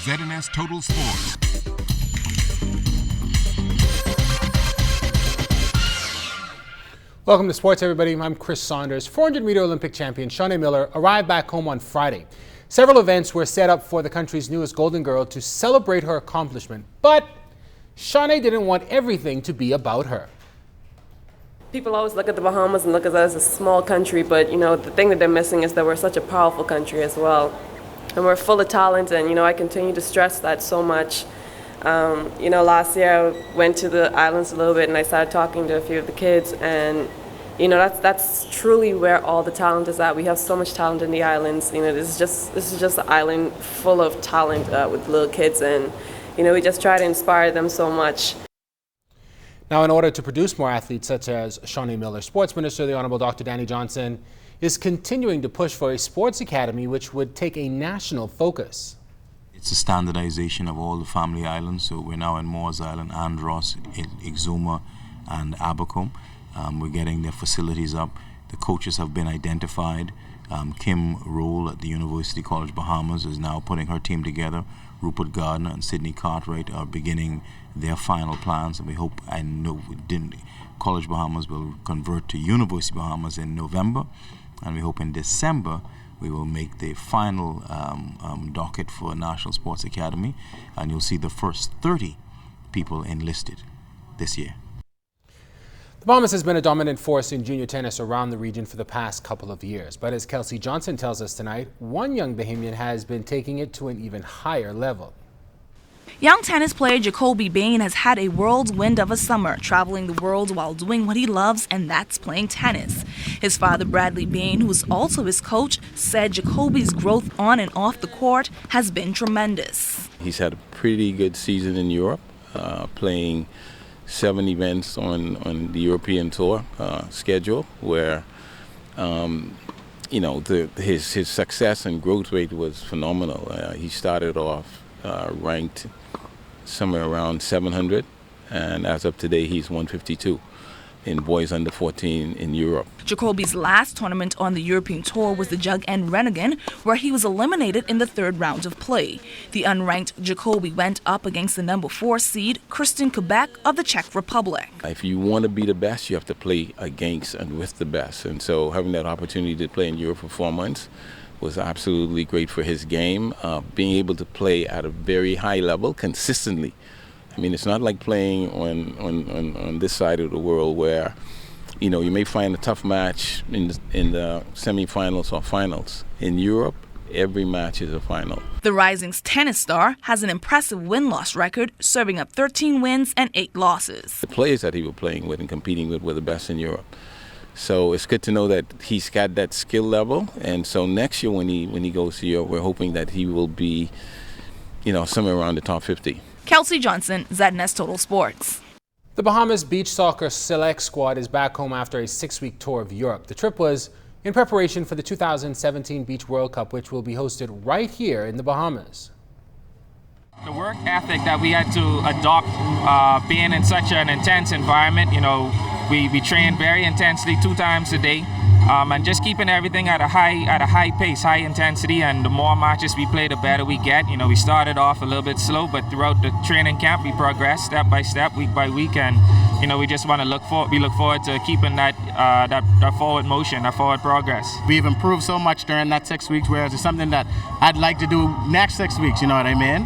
ZNS Total Sports. Welcome to sports, everybody. I'm Chris Saunders. 400-meter Olympic champion Shawnee Miller arrived back home on Friday. Several events were set up for the country's newest golden girl to celebrate her accomplishment, but Shawnee didn't want everything to be about her. People always look at the Bahamas and look at us as a small country, but the thing that they're missing is that we're such a powerful country as well. And we're full of talent, and I continue to stress that so much. Last year I went to the islands a little bit and I started talking to a few of the kids, and that's truly where all the talent is at. We have so much talent in the islands. This is just an island full of talent with little kids, and we just try to inspire them so much. Now, in order to produce more athletes such as Shawnee Miller, Sports Minister, the Honorable Dr. Danny Johnson, is continuing to push for a sports academy which would take a national focus. It's a standardization of all the family islands, so we're now in Moores Island, Andros, Exuma, and Abercombe. We're getting their facilities up. The coaches have been identified. Kim Roll at the University College Bahamas is now putting her team together. Rupert Gardner and Sydney Cartwright are beginning their final plans, and we hope, College Bahamas will convert to University Bahamas in November, and we hope in December we will make the final docket for National Sports Academy, and you'll see the first 30 people enlisted this year. The Bahamas has been a dominant force in junior tennis around the region for the past couple of years. But as Kelsey Johnson tells us tonight, one young Bahamian has been taking it to an even higher level. Young tennis player Jacoby Bain has had a whirlwind of a summer, traveling the world while doing what he loves, and that's playing tennis. His father, Bradley Bain, who is also his coach, said Jacoby's growth on and off the court has been tremendous. He's had a pretty good season in Europe, playing 7 events on the European Tour schedule, where his success and growth rate was phenomenal. He started off ranked somewhere around 700, and as of today he's 152 in boys under 14 in Europe. Jacoby's last tournament on the European Tour was the Jug and Renegade, where he was eliminated in the third round of play. The unranked Jacoby went up against the number 4 seed, Kristen Kubek of the Czech Republic. If you want to be the best, you have to play against and with the best. And so having that opportunity to play in Europe for 4 months was absolutely great for his game. Being able to play at a very high level consistently. I mean, it's not like playing on this side of the world where, you may find a tough match in the semifinals or finals. In Europe, every match is a final. The rising tennis star has an impressive win-loss record, serving up 13 wins and 8 losses. The players that he was playing with and competing with were the best in Europe. So it's good to know that he's got that skill level. And so next year when he goes to Europe, we're hoping that he will be, somewhere around the top 50. Kelsey Johnson, ZNS Total Sports. The Bahamas beach soccer select squad is back home after a 6-week tour of Europe. The trip was in preparation for the 2017 Beach World Cup, which will be hosted right here in the Bahamas. The work ethic that we had to adopt, being in such an intense environment, we train very intensely 2 times a day, and just keeping everything at a high pace, high intensity. And the more matches we play, the better we get. We started off a little bit slow, but throughout the training camp, we progress step by step, week by week, and we just want to look forward to keeping that forward motion, that forward progress. We've improved so much during that 6 weeks, whereas it's something that I'd like to do next 6 weeks. You know what I mean?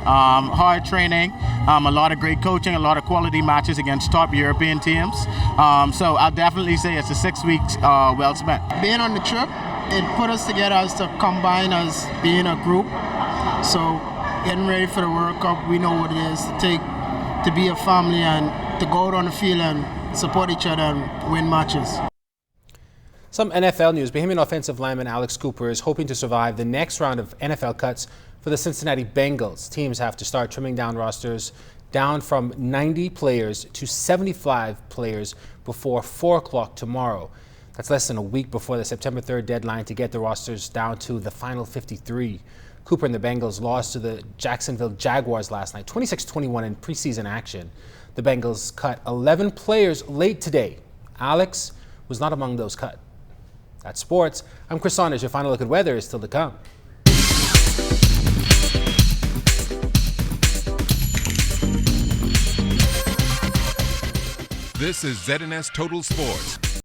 Hard training, a lot of great coaching, a lot of quality matches against top European teams. So I'll definitely say it's a 6 weeks well spent. Being on the trip, it put us together as to combine as being a group. So getting ready for the World Cup, we know what it is to be a family and to go out on the field and support each other and win matches. Some NFL news. Bahamian offensive lineman Alex Cooper is hoping to survive the next round of NFL cuts for the Cincinnati Bengals. Teams have to start trimming down rosters down from 90 players to 75 players before 4 o'clock tomorrow. That's less than a week before the September 3rd deadline to get the rosters down to the final 53. Cooper and the Bengals lost to the Jacksonville Jaguars last night, 26-21 in preseason action. The Bengals cut 11 players late today. Alex was not among those cut. That's sports. I'm Chris Saunders. Your final look at weather is still to come. This is ZNS Total Sports.